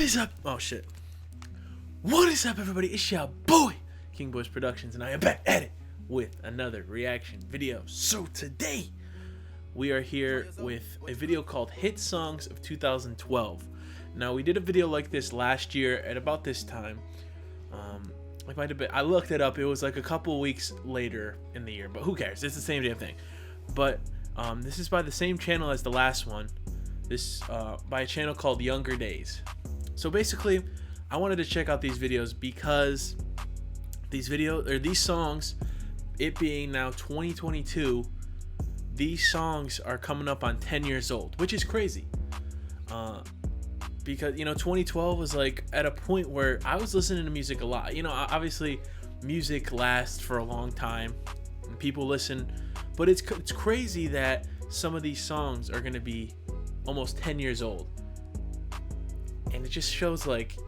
is up? Oh shit. What is up, everybody? It's your boy, King Boys Productions, and I am back at it with another reaction video. So today, we are here with a video called Hit Songs of 2012. Now, we did a video like this last year at about this time. It might have been, I looked it up, it was like a couple weeks later in the year, but who cares? It's the same damn thing. But this is by the same channel as the last one. This by a channel called Younger Days. So basically, I wanted to check out these videos because these songs, it being now 2022, these songs are coming up on 10 years old, which is crazy. Because, you know, 2012 was like at a point where I was listening to music a lot. You know, obviously music lasts for a long time and people listen, but it's crazy that some of these songs are going to be almost 10 years old. And it just shows like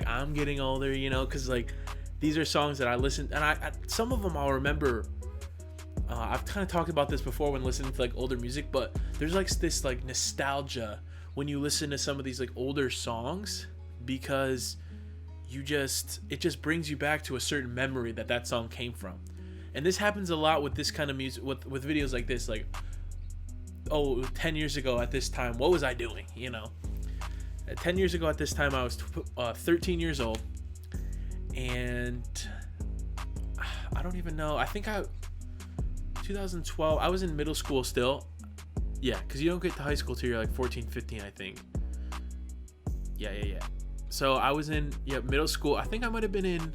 I'm getting older, you know, because like these are songs that I listen, and I some of them I'll remember. I've kind of talked about this before when listening to like older music, but there's like this like nostalgia when you listen to some of these like older songs, because it just brings you back to a certain memory that song came from. And this happens a lot with this kind of music, with videos like this, like, oh, 10 years ago at this time, what was I doing, you know? 10 years ago at this time, I was 13 years old, and I don't even know, 2012, I was in middle school still. Yeah, because you don't get to high school till you're like 14, 15, I think. Yeah. So I was in middle school. I think I might have been in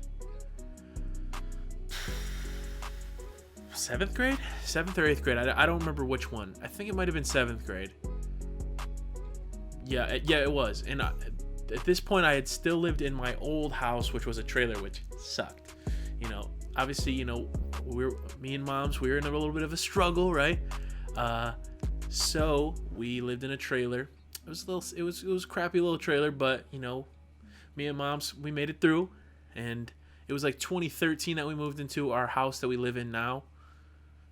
7th grade? 7th or 8th grade. I don't remember which one. I think it might have been 7th grade. Yeah, it was. And at this point, I had still lived in my old house, which was a trailer, which sucked. You know, obviously, you know, me and moms, we were in a little bit of a struggle, right? So we lived in a trailer. It was a crappy little trailer, but you know, me and moms, we made it through. And it was like 2013 that we moved into our house that we live in now.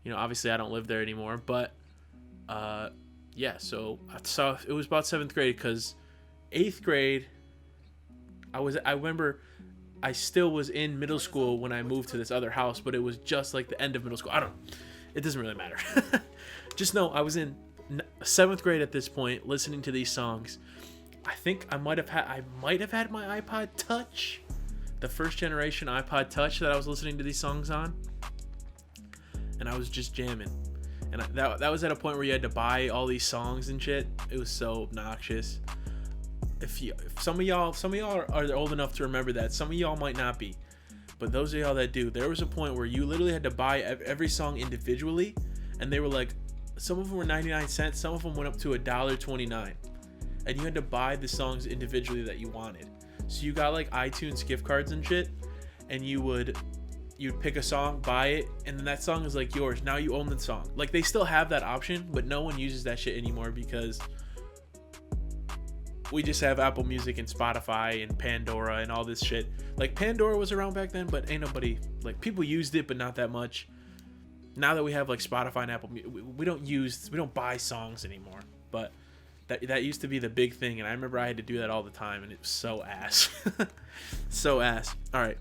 You know, obviously I don't live there anymore, but yeah, so it was about 7th grade, because 8th grade, I remember I still was in middle school when I moved to this other house, but it was just like the end of middle school. I don't know. It doesn't really matter. Just know I was in 7th grade at this point, listening to these songs. I think I might have had my iPod Touch, the first generation iPod Touch that I was listening to these songs on, and I was just jamming. And that was at a point where you had to buy all these songs and shit. It was so obnoxious. If some of y'all are old enough to remember that, some of y'all might not be, but those of y'all that do, there was a point where you literally had to buy every song individually, and they were like, some of them were 99 cents, some of them went up to $1.29, and you had to buy the songs individually that you wanted. So you got like iTunes gift cards and shit, and you'd pick a song, buy it, and then that song is like yours. Now you own the song. Like, they still have that option, but no one uses that shit anymore, because we just have Apple Music and Spotify and Pandora and all this shit. Like, Pandora was around back then, but ain't nobody, like, people used it, but not that much. Now that we have like Spotify and Apple, we don't buy songs anymore. But that used to be the big thing, and I remember I had to do that all the time, and it was so ass. So ass. All right,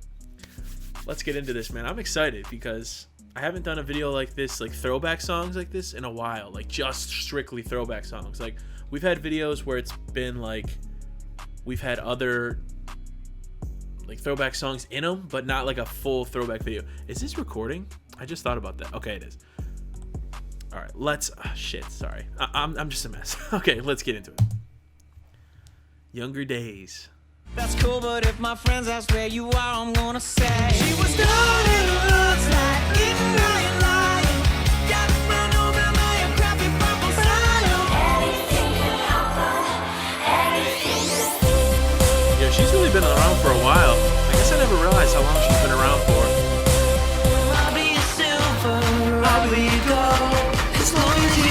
let's get into this, man. I'm excited because I haven't done a video like this, like throwback songs like this, in a while. Like, just strictly throwback songs. Like, we've had videos where it's been like, we've had other like throwback songs in them, but not like a full throwback video. Is this recording? I just thought about that. Okay, it is. All right, let's. Shit, sorry. I'm just a mess. Okay, let's get into it. Younger Days. That's cool, but if my friends ask where you are, I'm gonna say she was down in the looks like getting right lying. Got a friend over my crappy purple side. Yeah, she's really been around for a while. I guess I never realized how long she's been around for. I'll be gold, as long as you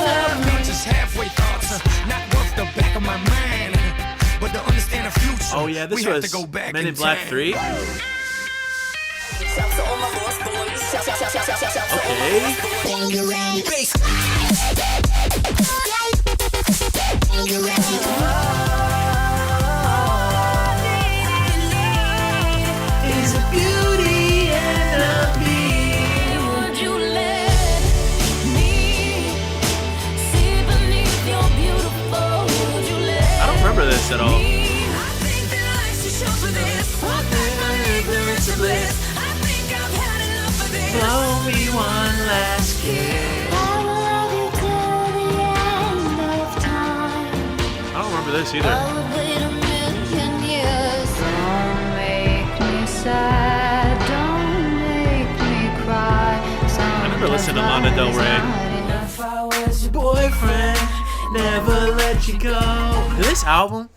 love me. Just halfway thoughts, not worth the back of my mind, but to understand the future. Oh yeah, this was Men in Black 3. Okay, Is a beauty and a beast. Would you let me see beneath your beautiful? Would you let I don't remember this at all. me? I think that life should show for this. What my ignorance of bliss. I think I've had enough of this. Blow me one last kiss. I will love you till the end of time. I don't remember this either. I would wait a million years. Don't make me sad. Don't make me cry. I never listened to Lana Del Rey. If I was your boyfriend, never let you go. This album,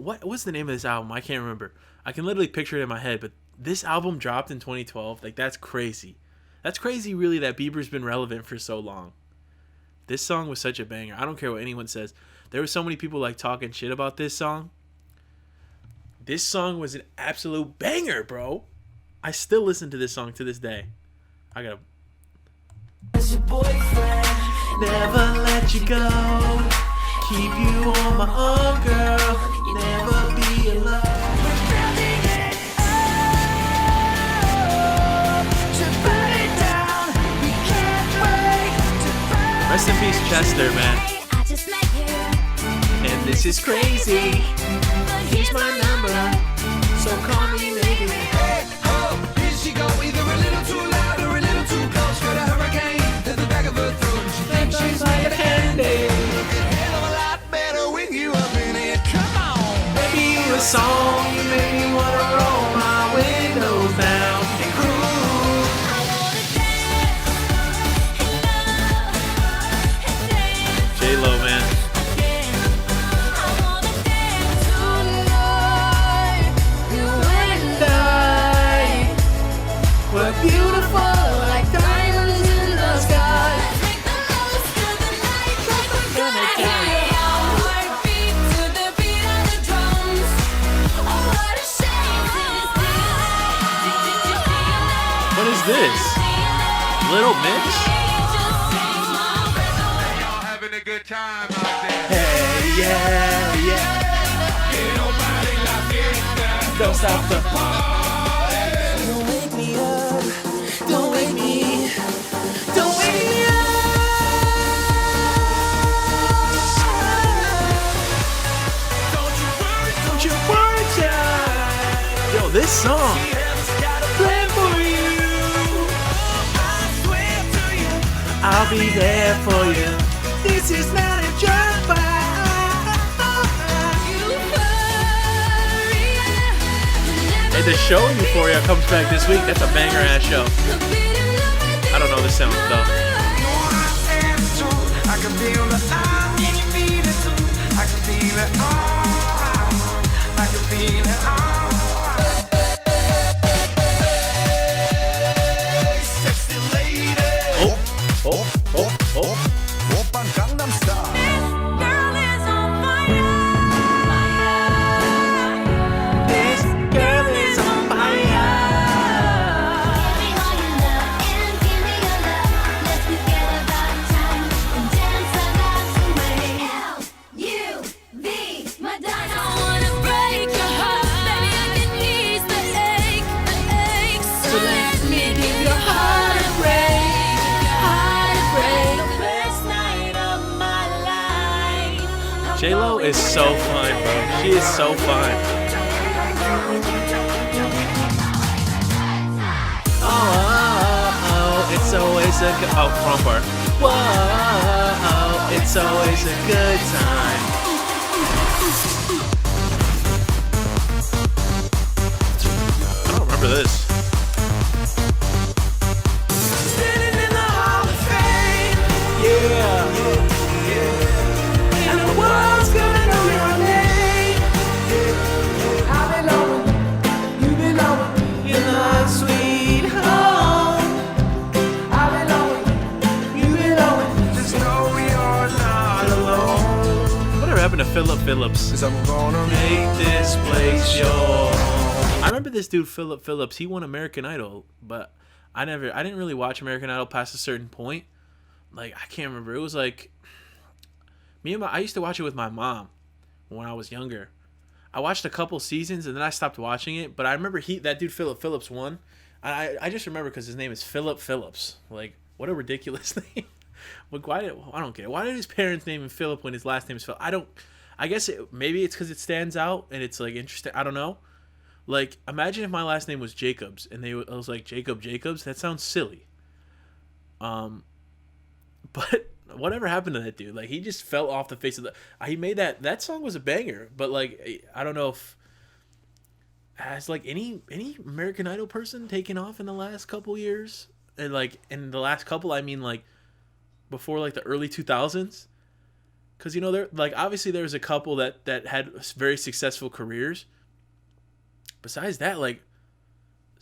what's the name of this album? I can't remember. I can literally picture it in my head, but this album dropped in 2012. Like, that's crazy. That's crazy, really, that Bieber's been relevant for so long. This song was such a banger. I don't care what anyone says. There were so many people, like, talking shit about this song. This song was an absolute banger, bro. I still listen to this song to this day. I gotta... As your boyfriend, never let you go. Keep you on my own, girl. Never be alone. Rest in peace, Chester, man. And this is crazy. Here's my number, so call me maybe. Hey, oh, here she go, either a little too loud or a little too close. Got a hurricane at the back of her throat. She thinks she's made handy. Hell of a lot better with you up in it. Come on, baby, you a song. You make me wanna roll my windows down and cruise. I wanna dance and love and dance. J-Lo, man. We're beautiful like diamonds in the sky. Let's make the most of the night like we're gonna die. Our heartbeat to the beat of the drums. Oh, what a shame What is this? Little Mix? Y'all having a good time out there. Hey, yeah, yeah. Ain't nobody like it. Don't stop the party. Don't wake me up. Don't wake me. Don't wake me up. Don't you worry, child. Yo, this song. She has got a plan for you. I swear to you, I'll be there for you. This is not a drive-by. Hey, the show Euphoria comes back this week. That's a banger ass show. I don't know the sound though. I can feel the I can feel it too. I can feel it all. I can feel it all. Sexy lady. Oh. 오빤 강남스타일. Girl is on fire. This girl is on fire. Give me all your love and give me your love. Let's forget about time and dance our lives away. L-U-V, Madonna. I wanna break your heart, baby. I can ease the ache. So let me give your heart a break. The best night of my life. J-Lo is so fine, bro. She is so fine. Oh, It's always a good... Oh, wrong part. whoa, it's always a good time. I don't remember this. Standing in the Hall of Fame, yeah. And the world's gonna know your name. I belong, you belong in the sweet home. I belong, you belong. Just know you're not alone. Whatever happened to Philip Phillips? 'Cause I'm gonna Make this place your home. I remember this dude, Philip Phillips. He won American Idol, but I didn't really watch American Idol past a certain point. Like, I can't remember. It was like I used to watch it with my mom when I was younger. I watched a couple seasons and then I stopped watching it. But I remember that dude Philip Phillips won. I just remember because his name is Philip Phillips. Like, what a ridiculous name. Like, I don't get it. Why did his parents name him Philip when his last name is Philip? I guess maybe it's because it stands out and it's like interesting. I don't know. Like, imagine if my last name was Jacobs and I was like Jacobs. That sounds silly. But whatever happened to that dude? Like, he just fell off the face of the. He made that song was a banger. But like, I don't know if has like any American Idol person taken off in the last couple years. And like in the last couple, I mean like before like the early 2000s. Because, you know, there like obviously there was a couple that had very successful careers. Besides that, like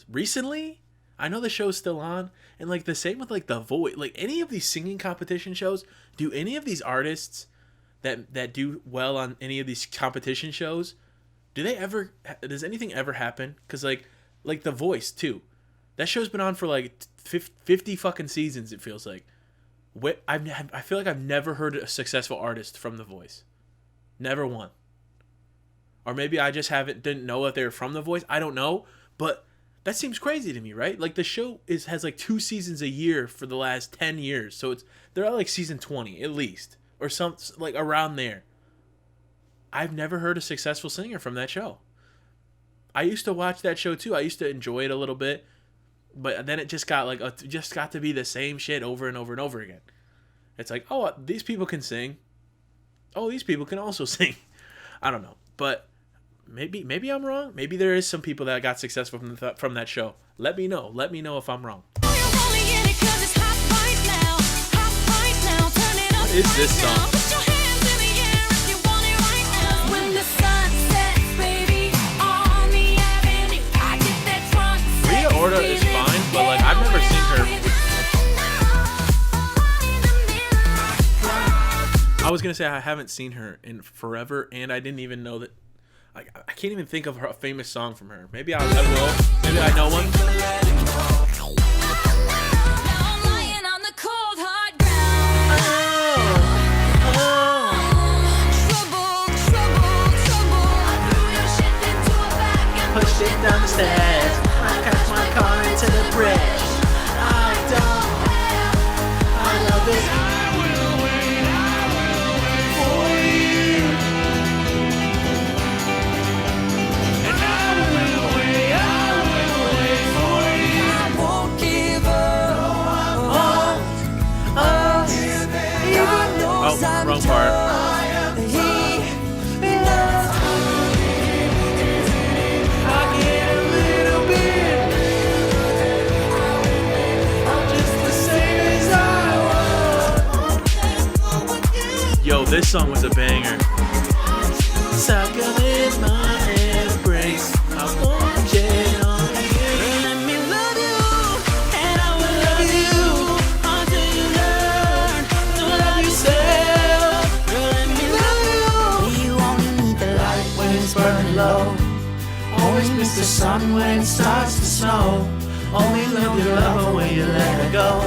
recently, I know the show's still on, and like the same with like The Voice, like any of these singing competition shows. Do any of these artists that do well on any of these competition shows, does anything ever happen? Because like The Voice too, that show's been on for like 50 fucking seasons. It feels like. I feel like I've never heard a successful artist from The Voice. Never one. Or maybe I just didn't know that they were from The Voice. I don't know, but that seems crazy to me, right? Like the show has like 2 seasons a year for the last 10 years, so they're at like season 20 at least, or some like around there. I've never heard a successful singer from that show. I used to watch that show too. I used to enjoy it a little bit. But then it just got to be the same shit over and over and over again. It's like, oh, these people can sing. Oh, these people can also sing. I don't know, but maybe I'm wrong. Maybe there is some people that got successful from that show. Let me know. Let me know if I'm wrong. What is this song? Rita Ora is fine, but like I've never seen her. I was gonna say I haven't seen her in forever, and I didn't even know that. I can't even think of a famous song from her. Maybe I will. Maybe I know one. Pushed it down the stairs. I crashed my car into the bridge. I love it. I will wait for you. And I will wait for you. I won't give up. Oh, wrong part. Yo, this song was a banger. Sucker in my embrace. I want it on you. Let me love you, and I will love you until you learn to love yourself. Let me love you. You only need the light when it's burning low. Always miss the sun when it starts to snow. Only love your lover when you let her go.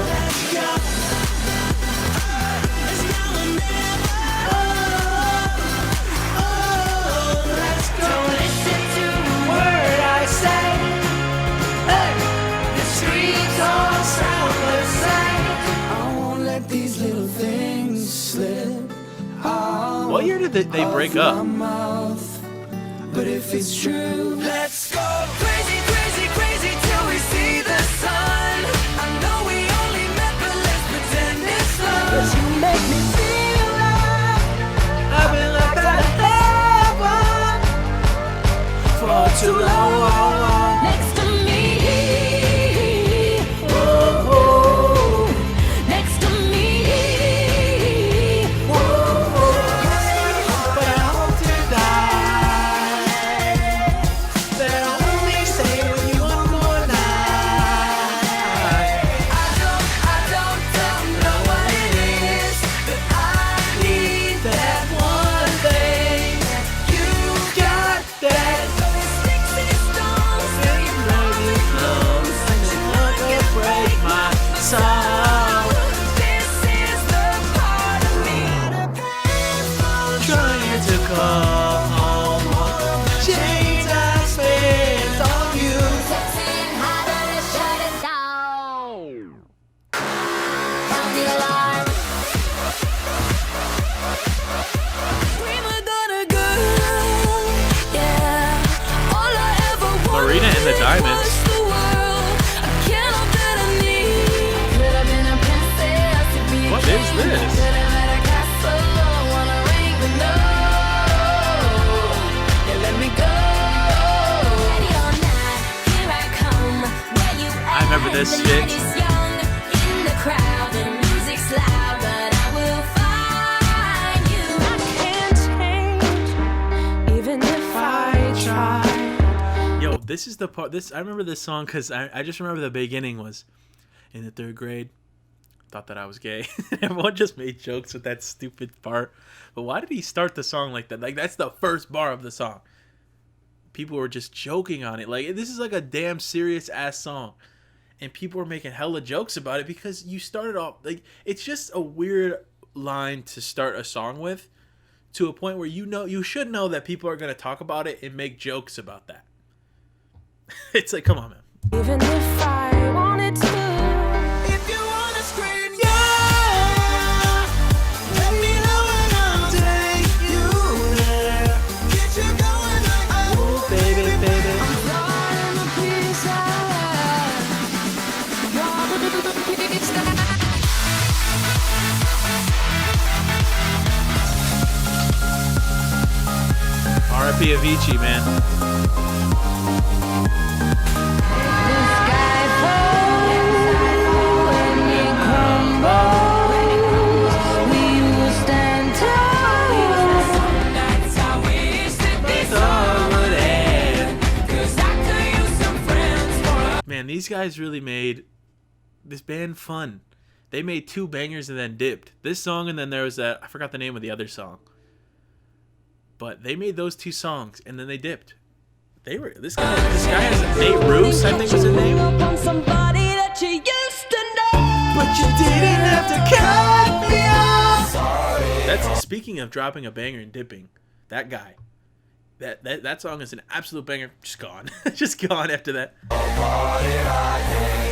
What year did they break up? But if it's true, let's go crazy, crazy, crazy till we see the sun. I know we only met, but let's pretend it's love. 'Cause you make me feel like I've been like that heaven for too long. Next to me, oh, next to me, oh, but I hope to die. They'll only say when you want more night. I don't know what it is, but I need that one thing. You got that. Sticks and stones, you know. song. This is the part of me. Trying to call home. Chains I spent on you. Texting harder to shut it down. Sound the alarm. Prima donna girl, yeah. All I ever wanted Marina and the Diamonds. was the world. I can't help that I need. Could have been a princess to be What king. is this? Could have had a castle on a ring, but no. You let me go. Ready or not, here I come. Where you at? I remember this The shit. night is young, in the crowd, the music's loud, but I will find you. I can't change, even if I try. Yo, this is the part. I remember this song because I just remember the beginning was in the 3rd grade. Thought that I was gay. Everyone just made jokes with that stupid part. But why did he start the song like that? Like that's the first bar of the song. People were just joking on it. Like this is like a damn serious ass song, and people were making hella jokes about it because you started off like it's just a weird line to start a song with, to a point where you should know that people are gonna talk about it and make jokes about that. It's like, come on, man. Even if I wanted to. If you wanna scream, yeah, let me know and I'll take you there. Get you going like oh, Baby, baby. I'm a piece of R.I.P. Avicii, man. Man, these guys really made this band fun. They made 2 bangers and then dipped. This song and then there was that, I forgot the name of the other song. But they made those 2 songs and then they dipped. This guy has Nate Roos, I think was his name. on somebody that you used to know. But you didn't have to cut me off. That's speaking of dropping a banger and dipping. That guy. That song is an absolute banger. Just gone. Just gone after that.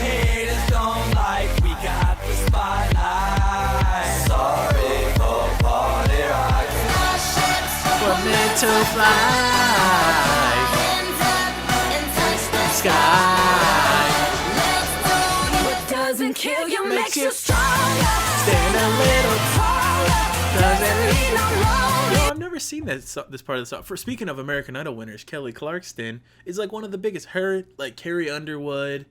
Haters don't like we got the spotlight. Sorry for party rock. We're meant to fly. Sky. What doesn't kill you makes you stronger. Stand a little Taller. Doesn't mean I'm wrong. Yo, I've never seen this part of the song. For speaking of American Idol winners, Kelly Clarkson is like one of the biggest. Her, like Carrie Underwood.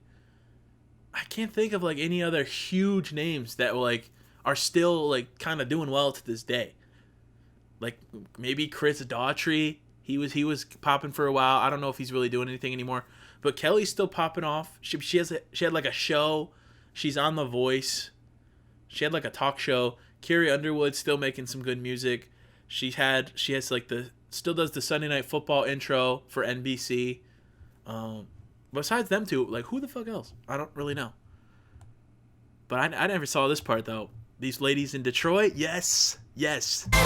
I can't think of like any other huge names that like are still like kind of doing well to this day. Like maybe Chris Daughtry. He was popping for a while. I don't know if he's really doing anything anymore. But Kelly's still popping off. She had like a show. She's on The Voice. She had like a talk show. Carrie Underwood still making some good music. She has like still does the Sunday Night Football intro for NBC. Besides them 2, like who the fuck else? I don't really know. But I never saw this part though. These ladies in Detroit, yes. Doesn't mean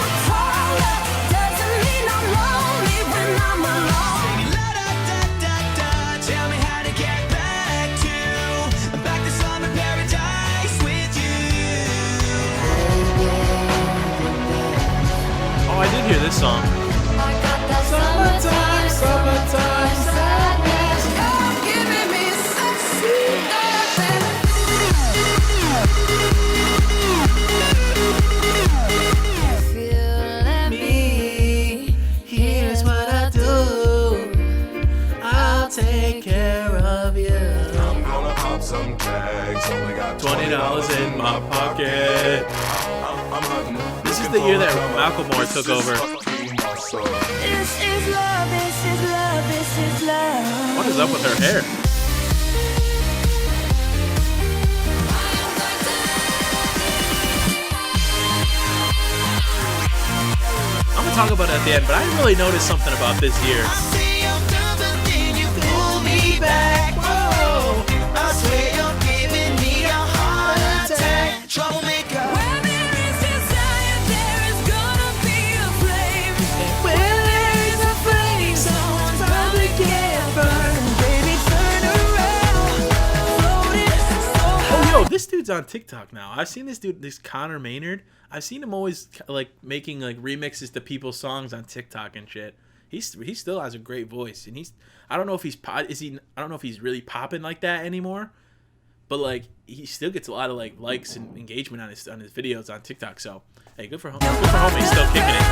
I'm lonely when I'm alone. Tell me how to get back to summer paradise with you. Oh, I did hear this song. I got that summertime sadness. You're giving me sexy If you let me, Here's what I do. I'll take care of you. I'm gonna pop some tags. Only got $20 in my pocket. I'm hunting. This is the year that Macklemore took over. This is love, this is love, this is love. What is up with her hair? I'm gonna talk about it at the end, but I really noticed something about this year. See your number, then you pull me back. Whoa, I swear you're giving me a heart this dude's on TikTok now. I've seen this dude, this Connor Maynard. I've seen him always like making like remixes to people's songs on TikTok and shit. He still has a great voice, and I don't know if he's I don't know if he's really popping like that anymore, but like he still gets a lot of like likes and engagement on his videos on TikTok. So hey, good for him. Good for homie, he's still kicking it.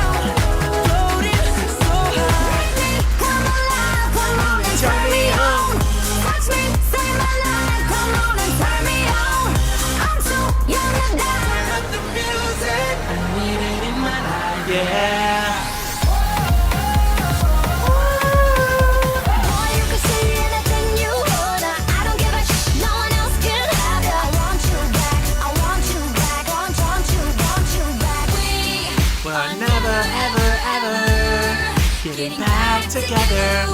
Turn me on. Touch me, save my life. Come on and turn me on. I'm too young to die. Let the music. I need it in my life. Yeah. Boy, you can say anything you wanna. I don't give a shit. No one else can have it. I want you back. I want you back. Want you back. We We're never, ever, ever getting back together.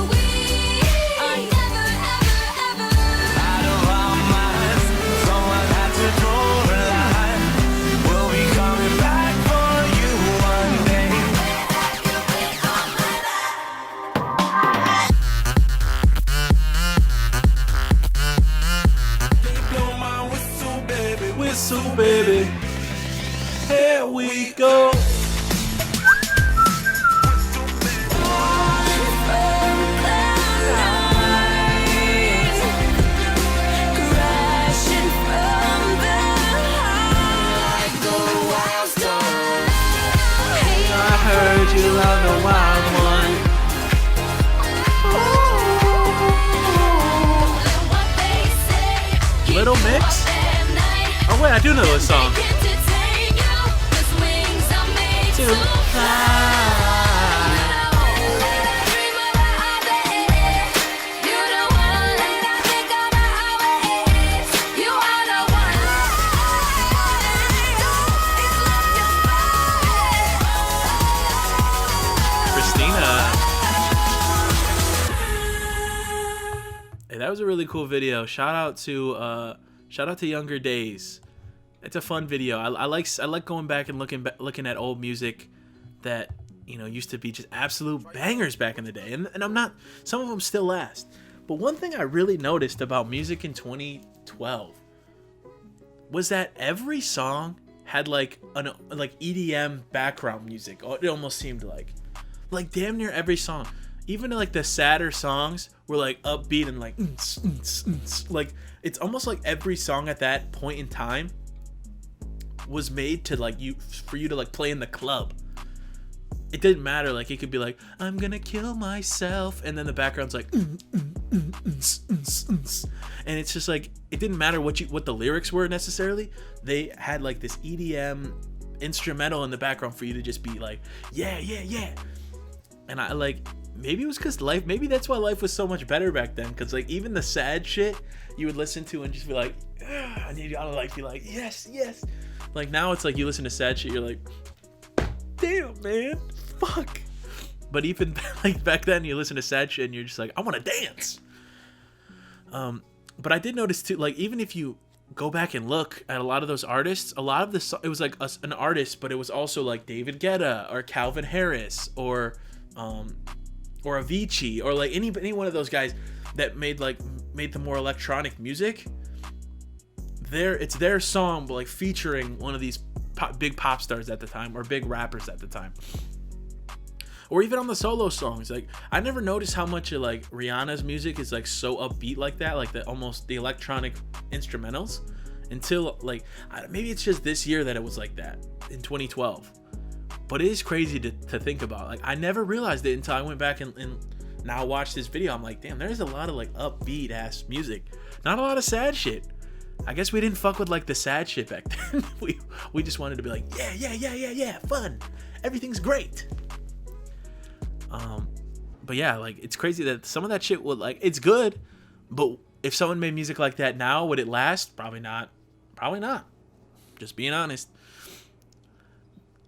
Out of our minds, someone had to draw a line. We'll be coming back for you one day. Blow my whistle, baby. Whistle, baby. Here we go. I heard you love the wild one. Little Mix? Oh wait, I do know this song. To Christina. Hey, that was a really cool video. Shout out to Younger Days. It's a fun video. I like going back and looking at old music that used to be just absolute bangers back in the day. And I'm not, some of them still last. But one thing I really noticed about music in 2012 was that every song had like EDM background music. It almost seemed like damn near every song, even like the sadder songs were like upbeat and like like it's almost like every song at that point in time was made to for you to like play in the club. It didn't matter, like it could be like I'm gonna kill myself and then the background's like and it's just like it didn't matter what the lyrics were necessarily. They had like this EDM instrumental in the background for you to just be like yeah. And I like, maybe it was because maybe that's why life was so much better back then, because like even the sad shit you would listen to and just be like and you gotta like be like yes. Like now it's like you listen to sad shit, you're like damn man, fuck. But even like back then you listen to sad shit and you're just like I want to dance. But I did notice too, like even if you go back and look at a lot of those artists, a lot of this, it was like an artist, but it was also like David Guetta or Calvin Harris or Avicii or like any one of those guys that made the more electronic music. It's their song, but like featuring one of these big pop stars at the time or big rappers at the time. Or even on the solo songs, like I never noticed how much of like Rihanna's music is like so upbeat like that, like almost the electronic instrumentals, until like maybe it's just this year that it was like that in 2012. But it is crazy to think about. Like I never realized it until I went back and now watched this video. I'm like, damn, there's a lot of like upbeat ass music, not a lot of sad shit. I guess we didn't fuck with like the sad shit back then. we just wanted to be like yeah, fun, everything's great. But yeah, like it's crazy that some of that shit would like, it's good, but if someone made music like that now, would it last? Probably not. Just being honest.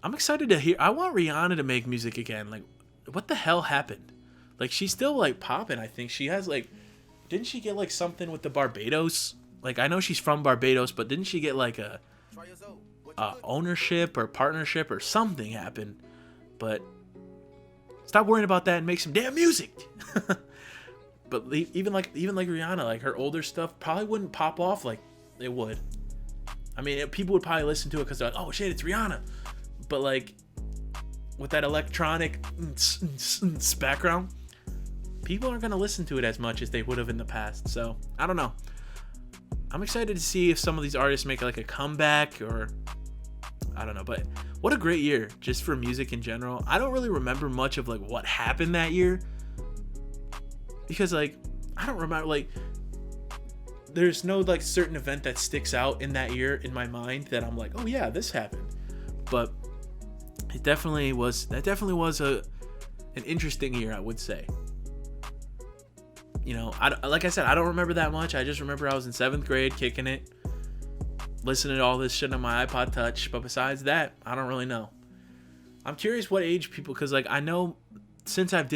I'm excited to hear. I want Rihanna to make music again. Like, what the hell happened? Like, she's still like popping. I think she has like, didn't she get like something with the Barbados? Like, I know she's from Barbados, but didn't she get like a ownership or partnership or something happened? But stop worrying about that and make some damn music. But even like Rihanna, like her older stuff probably wouldn't pop off like it would I mean, people would probably listen to it because they're like, oh shit, it's Rihanna. But like, with that electronic background, people aren't going to listen to it as much as they would have in the past. So, I don't know. I'm excited to see if some of these artists make like a comeback, or I don't know. But what a great year just for music in general. I don't really remember much of like what happened that year, because like, I don't remember, like, there's no like certain event that sticks out in that year in my mind that I'm like, oh yeah, this happened. But that definitely was an interesting year, I would say. You know, like I said, I don't remember that much. I just remember I was in 7th grade kicking it, listening to all this shit on my iPod Touch. But besides that, I don't really know. I'm curious what age people, because like I know since I've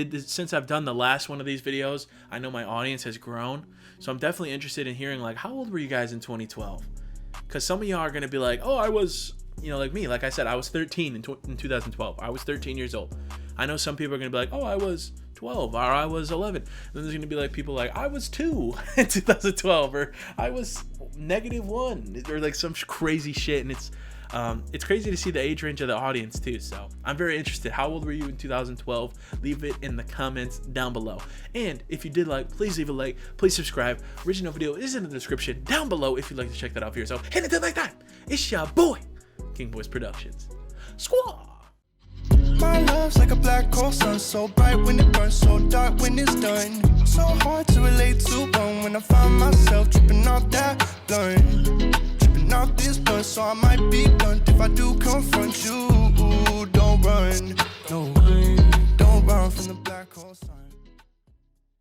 done the last one of these videos, I know my audience has grown. So I'm definitely interested in hearing like, how old were you guys in 2012? Because some of y'all are gonna be like, oh, I was, you know, like me. Like I said, I was 13 in 2012. I was 13 years old. I know some people are gonna be like, oh, I was 12, or I was 11. And then there's gonna be like people like, I was 2 in 2012, or I was -1, or like some crazy shit. And it's crazy to see the age range of the audience too. So I'm very interested. How old were you in 2012? Leave it in the comments down below. And if you did like, please leave a like, please subscribe. Original video is in the description down below if you'd like to check that out for yourself. Hit it like that. It's your boy, King Boys Productions. Squaw. My love's like a black hole sun, so bright when it burns, so dark when it's done. So hard to relate to one when I find myself tripping off that blunt, tripping off this blunt. So I might be blunt if I do confront you. Don't run, no.